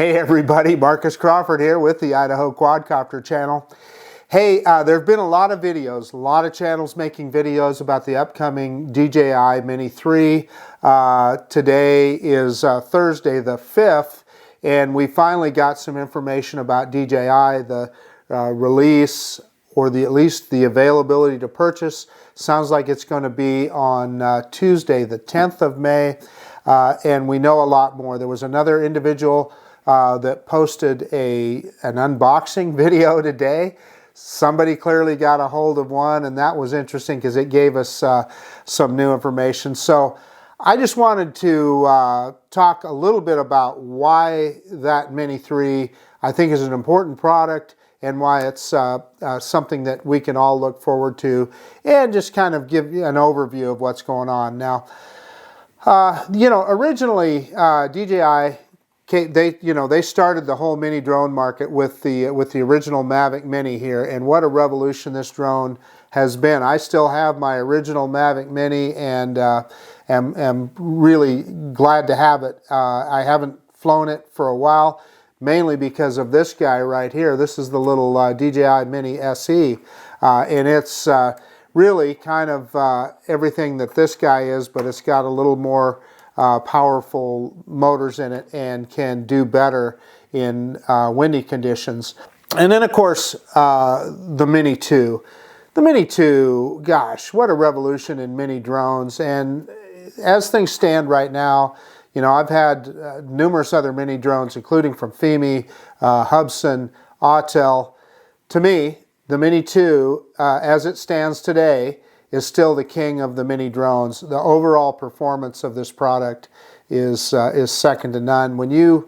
Hey everybody, Marcus Crawford here with the Idaho Quadcopter channel. Hey, there have been a lot of videos, a lot of channels making videos about the upcoming DJI Mini 3. Today is Thursday the 5th, and we finally got some information about DJI, the release, or at least the availability to purchase. Sounds like it's going to be on Tuesday the 10th of May, and we know a lot more. There was another individual that posted an unboxing video today. Somebody clearly got a hold of one, and that was interesting because it gave us some new information. So I just wanted to talk a little bit about why that Mini 3 I think is an important product and why it's something that we can all look forward to, and just kind of give you an overview of what's going on. Now, originally DJI, they started the whole mini drone market with the original Mavic Mini here, and what a revolution this drone has been. I still have my original Mavic Mini, and am really glad to have it. I haven't flown it for a while, mainly because of this guy right here. This is the little DJI Mini SE, and it's really kind of everything that this guy is, but it's got a little more powerful motors in it and can do better in windy conditions. And then of course the Mini 2. The Mini 2, gosh, what a revolution in mini drones. And as things stand right now, I've had numerous other mini drones, including from FEMI, Hubsan, Autel. To me, the Mini 2, as it stands today, is still the king of the mini drones. The overall performance of this product is second to none. When you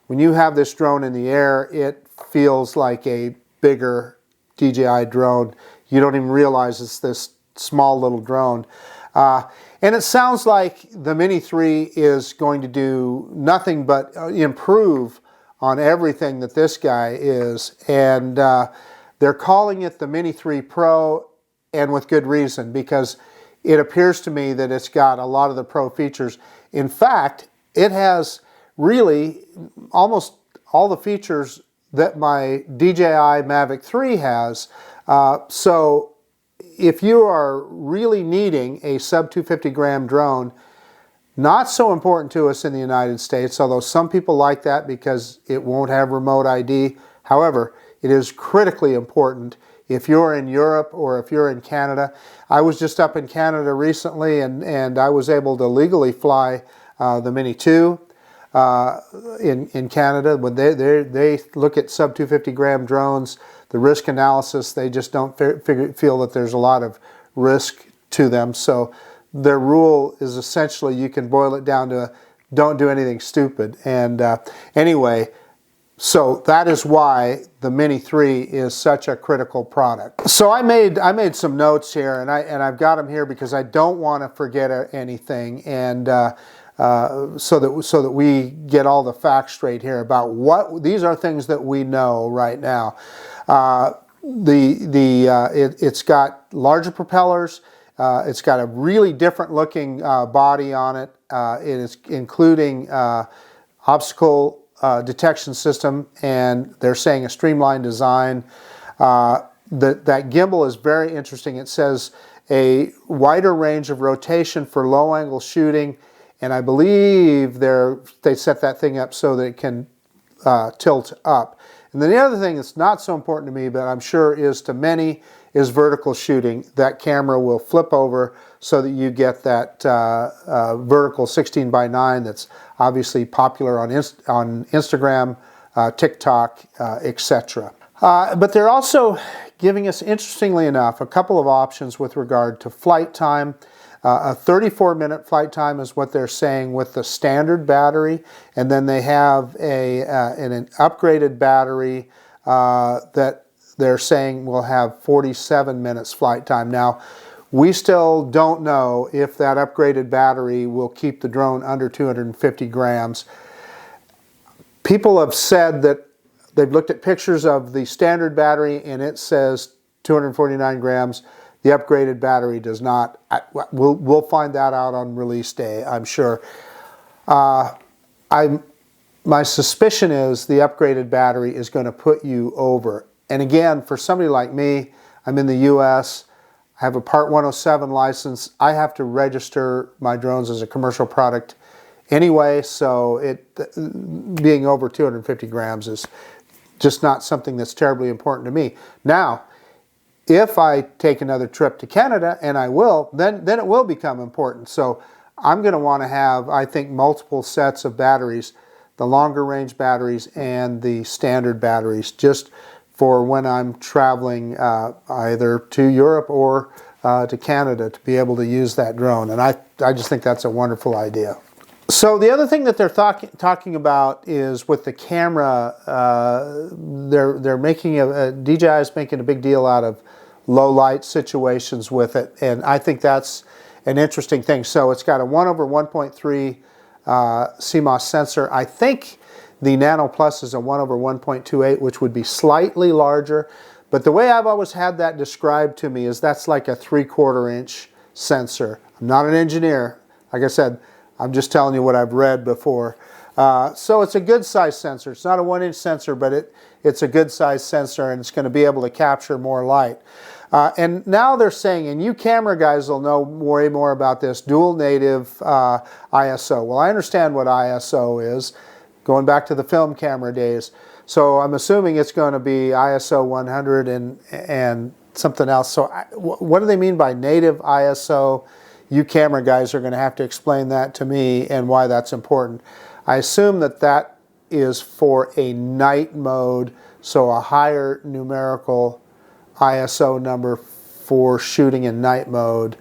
have this drone in the air, it feels like a bigger DJI drone. You don't even realize it's this small little drone. And it sounds like the Mini 3 is going to do nothing but improve on everything that this guy is. And they're calling it the Mini 3 Pro, and with good reason, because it appears to me that it's got a lot of the pro features. In fact, it has really almost all the features that my DJI Mavic 3 has. So if you are really needing a sub 250 gram drone, not so important to us in the United States, although some people like that because it won't have remote ID. However, it is critically important if you're in Europe or if you're in Canada. I was just up in Canada recently, and I was able to legally fly the Mini 2 in Canada. When they look at sub 250 gram drones, the risk analysis, they just don't feel that there's a lot of risk to them. So their rule is essentially, you can boil it down to don't do anything stupid. And anyway, so that is why the Mini 3 is such a critical product. So I made some notes here, and I've got them here because I don't want to forget anything, and so that we get all the facts straight here about what these are, things that we know right now. It's got larger propellers. It's got a really different looking body on it. It is including obstacle detection system, and they're saying a streamlined design. That gimbal is very interesting. It says a wider range of rotation for low angle shooting, and I believe they set that thing up so that it can tilt up. And then the other thing that's not so important to me, but I'm sure is to many, is vertical shooting. That camera will flip over so that you get that vertical 16:9 that's obviously popular on Instagram, TikTok, etc. But they're also giving us, interestingly enough, a couple of options with regard to flight time. A 34-minute flight time is what they're saying with the standard battery, and then they have an upgraded battery that they're saying will have 47 minutes flight time. Now, we still don't know if that upgraded battery will keep the drone under 250 grams. People have said that they've looked at pictures of the standard battery and it says 249 grams. The upgraded battery does not. We'll find that out on release day, I'm sure. My suspicion is the upgraded battery is going to put you over. And again, for somebody like me, I'm in the US, I have a Part 107 license. I have to register my drones as a commercial product anyway, so being over 250 grams is just not something that's terribly important to me. Now, if I take another trip to Canada, and I will, then it will become important. So I'm going to want to have, I think, multiple sets of batteries, the longer range batteries and the standard batteries, just for when I'm traveling either to Europe or to Canada to be able to use that drone. And I just think that's a wonderful idea. So the other thing that they're talking about is with the camera, they're making DJI is making a big deal out of low light situations with it, and I think that's an interesting thing. So it's got a 1/1.3 CMOS sensor. I think the Nano Plus is a 1/1.28, which would be slightly larger. But the way I've always had that described to me is that's like a 3/4 inch sensor. I'm not an engineer. Like I said, I'm just telling you what I've read before. So it's a good size sensor. It's not a 1 inch sensor, but it's a good size sensor, and it's going to be able to capture more light. And now they're saying, and you camera guys will know way more about this, dual native ISO. Well, I understand what ISO is, going back to the film camera days. So I'm assuming it's going to be ISO 100 and something else. So what do they mean by native ISO? You camera guys are going to have to explain that to me and why that's important. I assume that that is for a night mode, so a higher numerical ISO number for shooting in night mode.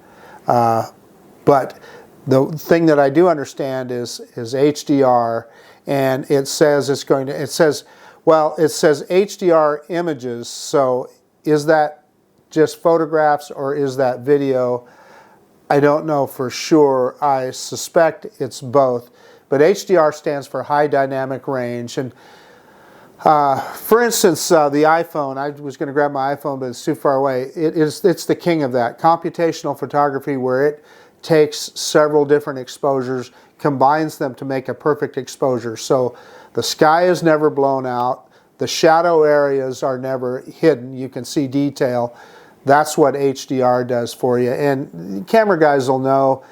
But the thing that I do understand is HDR, and it says it's going to, it says HDR images. So is that just photographs or is that video? I don't know for sure. I suspect it's both. But HDR stands for high dynamic range. And for instance, the iPhone, I was going to grab my iPhone, but it's too far away. It's the king of that. Computational photography, where it takes several different exposures, combines them to make a perfect exposure. So the sky is never blown out. The shadow areas are never hidden. You can see detail. That's what HDR does for you. And camera guys will know.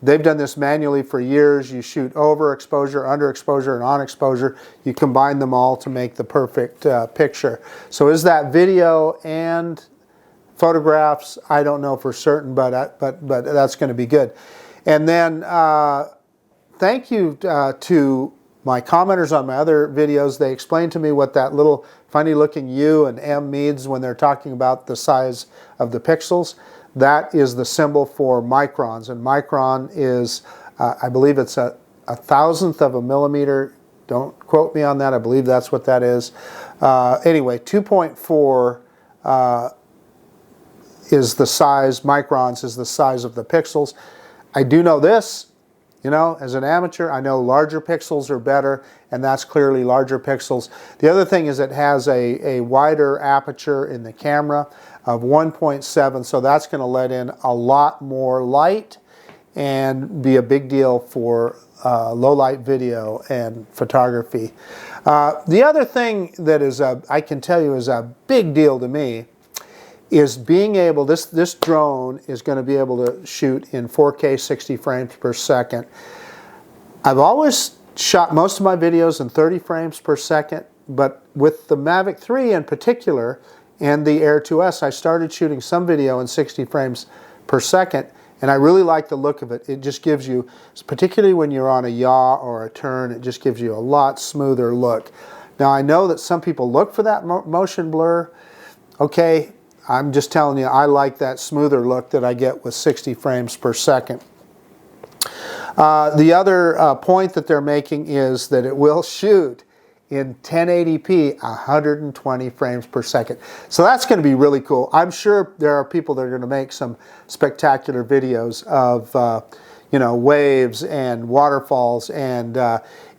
They've done this manually for years. You shoot overexposure, underexposure, and on exposure. You combine them all to make the perfect picture. So is that video and photographs? I don't know for certain, but that's going to be good. And then thank you to my commenters on my other videos. They explained to me what that little funny looking U and M means when they're talking about the size of the pixels. That is the symbol for microns, and micron is, I believe it's a thousandth of a millimeter. Don't quote me on that. I believe that's what that is. Anyway, 2.4 is the size, microns is the size of the pixels. I do know this, you know, as an amateur, I know larger pixels are better, and that's clearly larger pixels. The other thing is it has a wider aperture in the camera of 1.7, so that's going to let in a lot more light and be a big deal for low light video and photography. The other thing that is I can tell you is a big deal to me is being able, this drone is going to be able to shoot in 4K 60 frames per second. I've always shot most of my videos in 30 frames per second, but with the Mavic 3 in particular and the Air 2S, I started shooting some video in 60 frames per second, and I really like the look of it. It just gives you, particularly when you're on a yaw or a turn, it just gives you a lot smoother look. Now I know that some people look for that motion blur. Okay, I'm just telling you, I like that smoother look that I get with 60 frames per second. The other point that they're making is that it will shoot in 1080p, 120 frames per second. So that's going to be really cool. I'm sure there are people that are going to make some spectacular videos of you know, waves and waterfalls and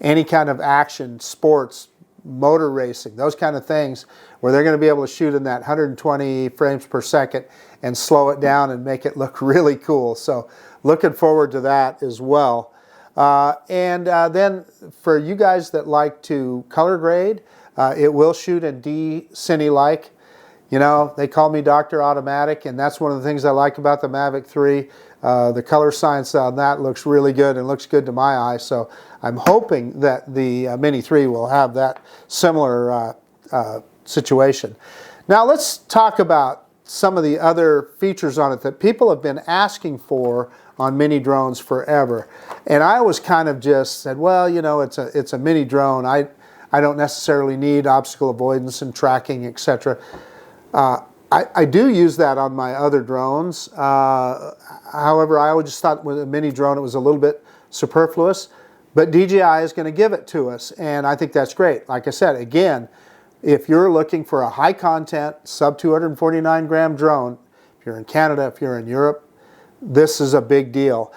any kind of action, sports, motor racing, those kind of things, where they're going to be able to shoot in that 120 frames per second and slow it down and make it look really cool. So looking forward to that as well. Then for you guys that like to color grade, it will shoot in D-Cine-like. You know, they call me Dr. Automatic, and that's one of the things I like about the Mavic 3. The color science on that looks really good and looks good to my eye, so I'm hoping that the Mini 3 will have that similar situation. Now let's talk about some of the other features on it that people have been asking for on mini drones forever. And I always kind of just said, well, you know, it's a mini drone. I don't necessarily need obstacle avoidance and tracking, etc. I do use that on my other drones. However, I always just thought with a mini drone it was a little bit superfluous, but DJI is going to give it to us, and I think that's great. Like I said, again, if you're looking for a high content, sub 249 gram drone, if you're in Canada, if you're in Europe, this is a big deal.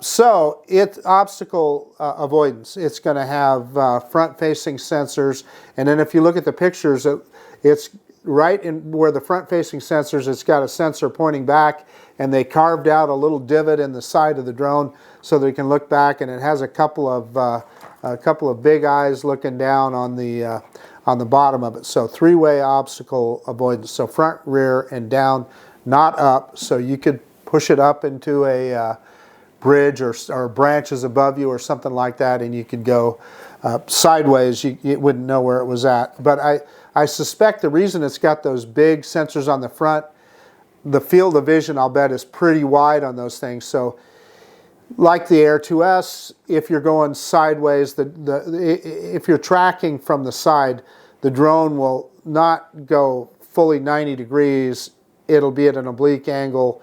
So it's obstacle avoidance. It's going to have front-facing sensors, and then if you look at the pictures, it's right in where the front-facing sensors, it's got a sensor pointing back, and they carved out a little divot in the side of the drone so that you can look back, and it has a couple of big eyes looking down on the bottom of it. So three-way obstacle avoidance. So front, rear, and down, not up. So you could push it up into a bridge or branches above you or something like that, and you could go sideways. You wouldn't know where it was at. But I suspect the reason it's got those big sensors on the front, the field of vision, I'll bet, is pretty wide on those things. So like the Air 2S, if you're going sideways, if you're tracking from the side, the drone will not go fully 90 degrees. It'll be at an oblique angle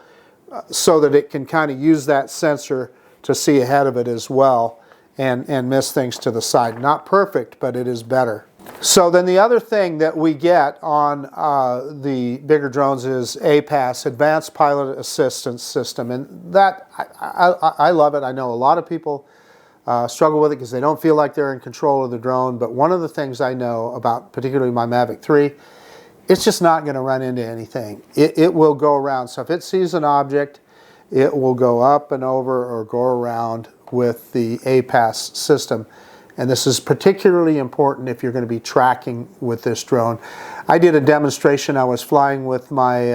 so that it can kind of use that sensor to see ahead of it as well and miss things to the side. Not perfect, but it is better. So then the other thing that we get on the bigger drones is APAS, Advanced Pilot Assistance System, and that I love it. I know a lot of people struggle with it because they don't feel like they're in control of the drone, but one of the things I know about particularly my Mavic 3, it's just not going to run into anything. It will go around. So if it sees an object, it will go up and over or go around with the APAS system. And this is particularly important if you're going to be tracking with this drone. I did a demonstration. I was flying with my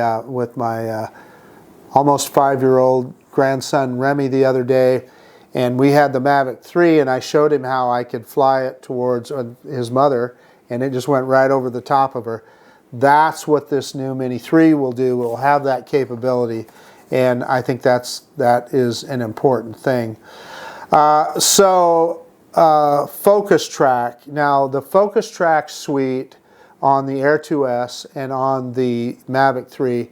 almost 5-year-old grandson Remy the other day, and we had the Mavic 3, and I showed him how I could fly it towards his mother, and it just went right over the top of her. That's what this new Mini 3 will do. It will have that capability, and I think that is an important thing. Focus Track. Now, the Focus Track suite on the Air 2S and on the Mavic 3,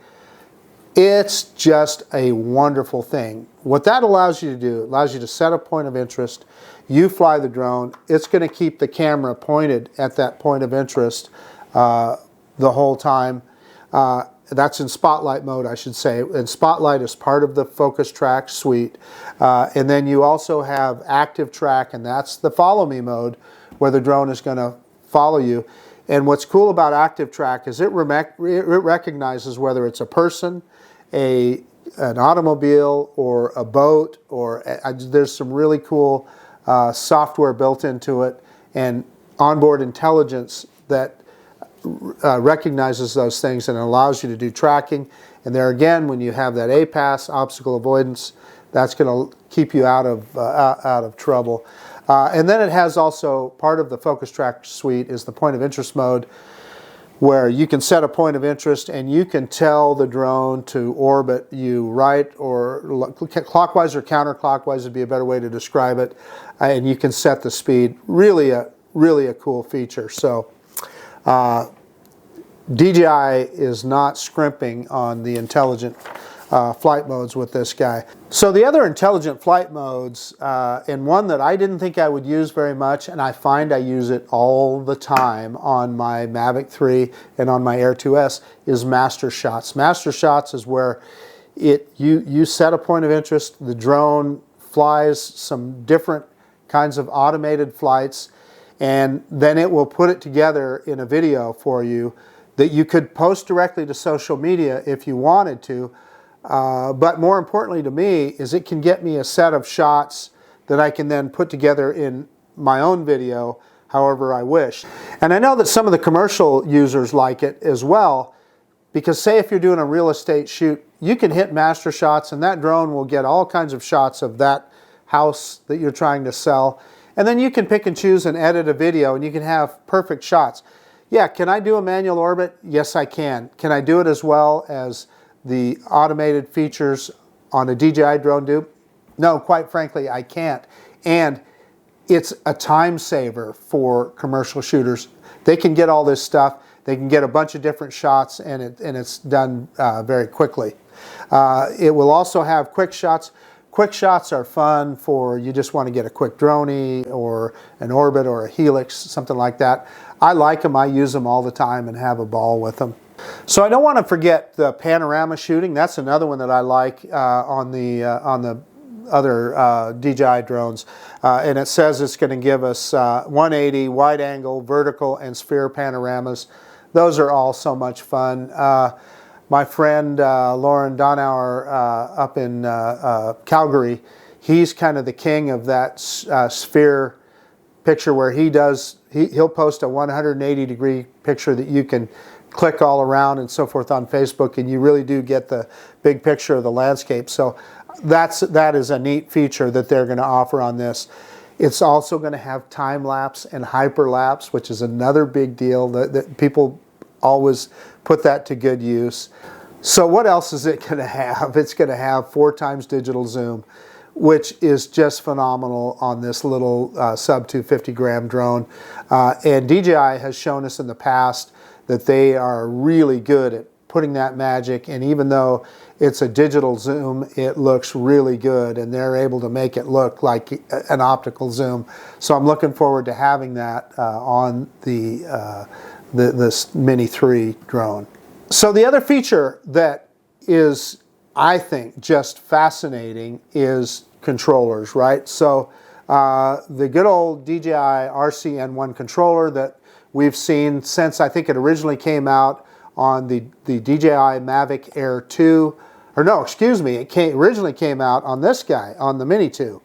it's just a wonderful thing. What that allows you to do, it allows you to set a point of interest. You fly the drone. It's going to keep the camera pointed at that point of interest the whole time. That's in Spotlight mode, I should say. And Spotlight is part of the Focus Track suite. And then you also have Active Track, and that's the Follow Me mode, where the drone is going to follow you. And what's cool about Active Track is it recognizes whether it's a person, an automobile, or a boat, or there's some really cool software built into it and onboard intelligence that recognizes those things and allows you to do tracking. And there again, when you have that APAS, obstacle avoidance, that's going to keep you out of trouble. And then it has also, part of the Focus Track suite is the point of interest mode, where you can set a point of interest and you can tell the drone to orbit you right or clockwise or counterclockwise would be a better way to describe it. And you can set the speed. Really a cool feature. So DJI is not scrimping on the intelligent flight modes with this guy. So the other intelligent flight modes, and one that I didn't think I would use very much, and I find I use it all the time on my Mavic 3 and on my Air 2S, is Master Shots. Master Shots is where you set a point of interest, the drone flies some different kinds of automated flights, and then it will put it together in a video for you that you could post directly to social media if you wanted to. But more importantly to me is it can get me a set of shots that I can then put together in my own video however I wish. And I know that some of the commercial users like it as well, because say if you're doing a real estate shoot, you can hit master shots and that drone will get all kinds of shots of that house that you're trying to sell. And then you can pick and choose and edit a video and you can have perfect shots. Yeah, can I do a manual orbit? Yes, I can. Can I do it as well as the automated features on a DJI drone do? No, quite frankly, I can't. And it's a time saver for commercial shooters. They can get all this stuff. They can get a bunch of different shots and it's done very quickly. It will also have quick shots. Quick shots are fun for you just want to get a quick droney or an orbit or a helix, something like that. I like them. I use them all the time and have a ball with them. So I don't want to forget the panorama shooting. That's another one that I like on the other DJI drones. And it says it's going to give us 180 wide angle, vertical, and sphere panoramas. Those are all so much fun. My friend Lauren Donauer up in Calgary, he's kind of the king of that sphere picture where he'll post a 180-degree picture that you can click all around and so forth on Facebook, and you really do get the big picture of the landscape. So that is a neat feature that they're going to offer on this. It's also going to have time lapse and hyperlapse, which is another big deal that people always put that to good use. So what else is it going to have? It's going to have 4x digital zoom, which is just phenomenal on this little sub 250 gram drone. And DJI has shown us in the past that they are really good at putting that magic, and even though it's a digital zoom, it looks really good, and they're able to make it look like an optical zoom. So I'm looking forward to having that on this Mini 3 drone. So the other feature that is, I think, just fascinating is controllers, right? So the good old DJI RC-N1 controller that we've seen since I think it originally came out on the DJI Mavic Air 2, or no, excuse me, it originally came out on this guy, on the Mini 2.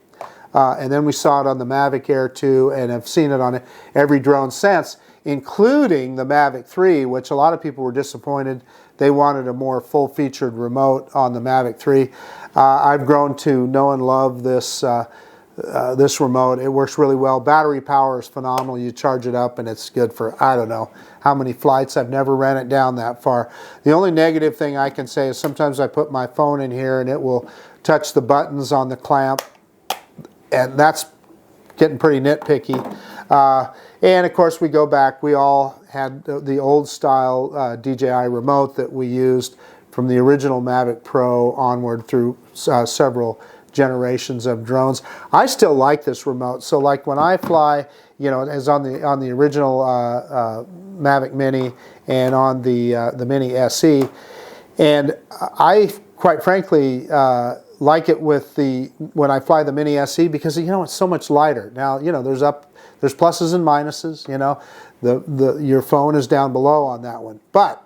And then we saw it on the Mavic Air 2 and have seen it on every drone since, including the Mavic 3, which a lot of people were disappointed. They wanted a more full-featured remote on the Mavic 3. I've grown to know and love this remote. It works really well. Battery power is phenomenal. You charge it up and it's good for, I don't know how many flights. I've never ran it down that far. The only negative thing I can say is sometimes I put my phone in here and it will touch the buttons on the clamp, and that's getting pretty nitpicky. And of course we go back, we all had the old style DJI remote that we used from the original Mavic Pro onward through several generations of drones. I still like this remote. So like when I fly, you know, as on the original Mavic Mini and on the Mini SE, and I quite frankly like it with when I fly the Mini SE because, you know, it's so much lighter. Now, you know, there's pluses and minuses, you know. Your phone is down below on that one. But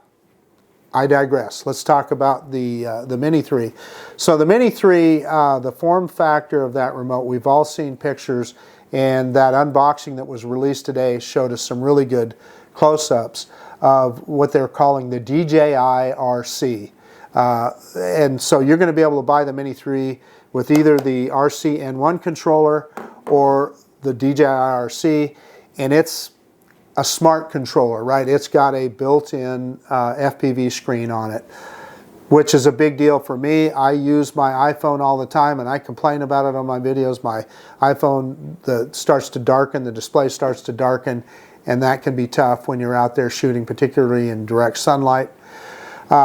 I digress. Let's talk about the Mini 3. So the Mini 3, the form factor of that remote, we've all seen pictures, and that unboxing that was released today showed us some really good close-ups of what they're calling the DJI RC. And so you're going to be able to buy the Mini 3 with either the RC-N1 controller or the DJI RC, and it's a smart controller, right? It's got a built-in FPV screen on it, which is a big deal for me. I use my iPhone all the time, and I complain about it on my videos. My iPhone starts to darken, the display starts to darken, and that can be tough when you're out there shooting, particularly in direct sunlight. They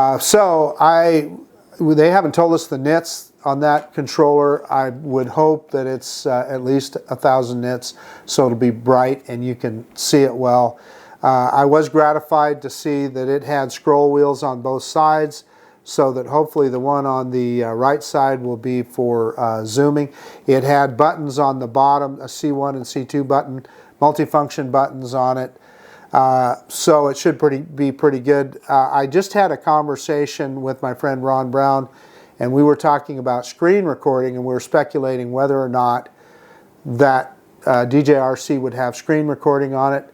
haven't told us the nits on that controller. I would hope that it's at least 1,000 nits, so it'll be bright and you can see it well. I was gratified to see that it had scroll wheels on both sides, so that hopefully the one on the right side will be for zooming. It had buttons on the bottom, a C1 and C2 button, multifunction buttons on it. So it should be pretty good. I just had a conversation with my friend Ron Brown, and we were talking about screen recording, and we were speculating whether or not that DJI RC would have screen recording on it.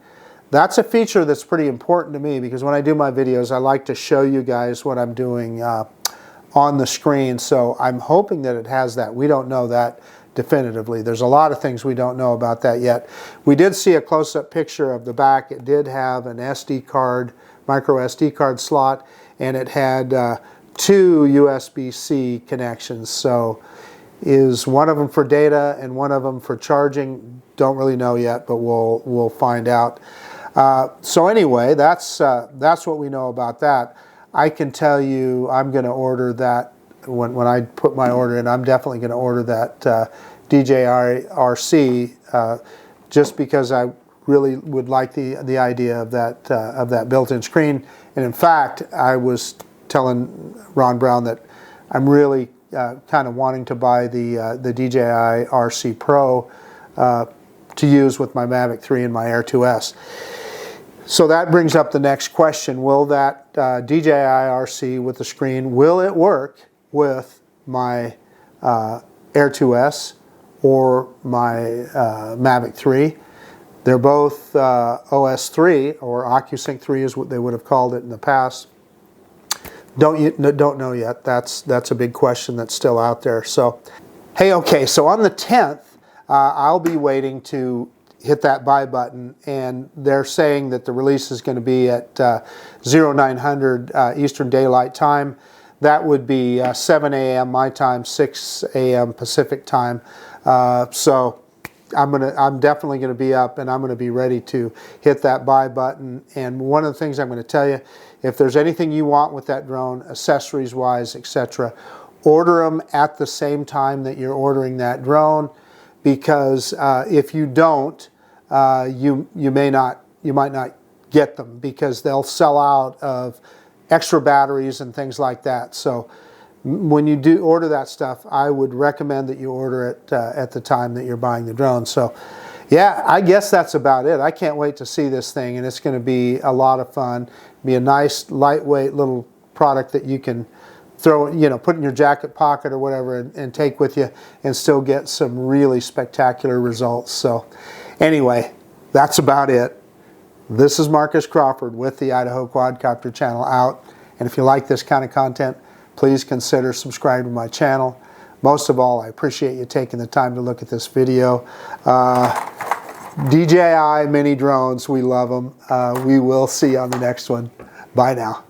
That's a feature that's pretty important to me, because when I do my videos, I like to show you guys what I'm doing on the screen. So I'm hoping that it has that. We don't know that definitively. There's a lot of things we don't know about that yet. We did see a close-up picture of the back. It did have an SD card, micro SD card slot, and it had 2 USB-C connections. So is one of them for data and one of them for charging? Don't really know yet, but we'll find out. So anyway, that's what we know about that. I can tell you I'm going to order that when I put my order in. I'm definitely going to order that DJI RC just because I really would like the idea of that built-in screen. And in fact, I was telling Ron Brown that I'm really kind of wanting to buy the DJI RC Pro to use with my Mavic 3 and my Air 2S. So that brings up the next question. Will that DJI RC with the screen, will it work with my Air 2S or my Mavic 3? They're both OS 3, or OcuSync 3 is what they would have called it in the past. Don't know yet. That's a big question that's still out there. So, hey, okay, so on the 10th, I'll be waiting to hit that buy button, and they're saying that the release is going to be at 0900 Eastern Daylight Time. That would be 7 a.m. my time, 6 a.m. Pacific time. So I'm definitely going to be up, and I'm going to be ready to hit that buy button. And one of the things I'm going to tell you, if there's anything you want with that drone, accessories wise, etc., order them at the same time that you're ordering that drone, because if you don't, you might not get them, because they'll sell out of extra batteries and things like that. So when you do order that stuff, I would recommend that you order it at the time that you're buying the drone. So yeah, I guess that's about it. I can't wait to see this thing, and it's going to be a lot of fun. Be a nice, lightweight little product that you can throw, put in your jacket pocket or whatever, and take with you, and still get some really spectacular results. So anyway, that's about it. This is Marcus Crawford with the Idaho Quadcopter channel out. And if you like this kind of content, please consider subscribing to my channel. Most of all, I appreciate you taking the time to look at this video. DJI Mini drones, we love them. We will see you on the next one. Bye now.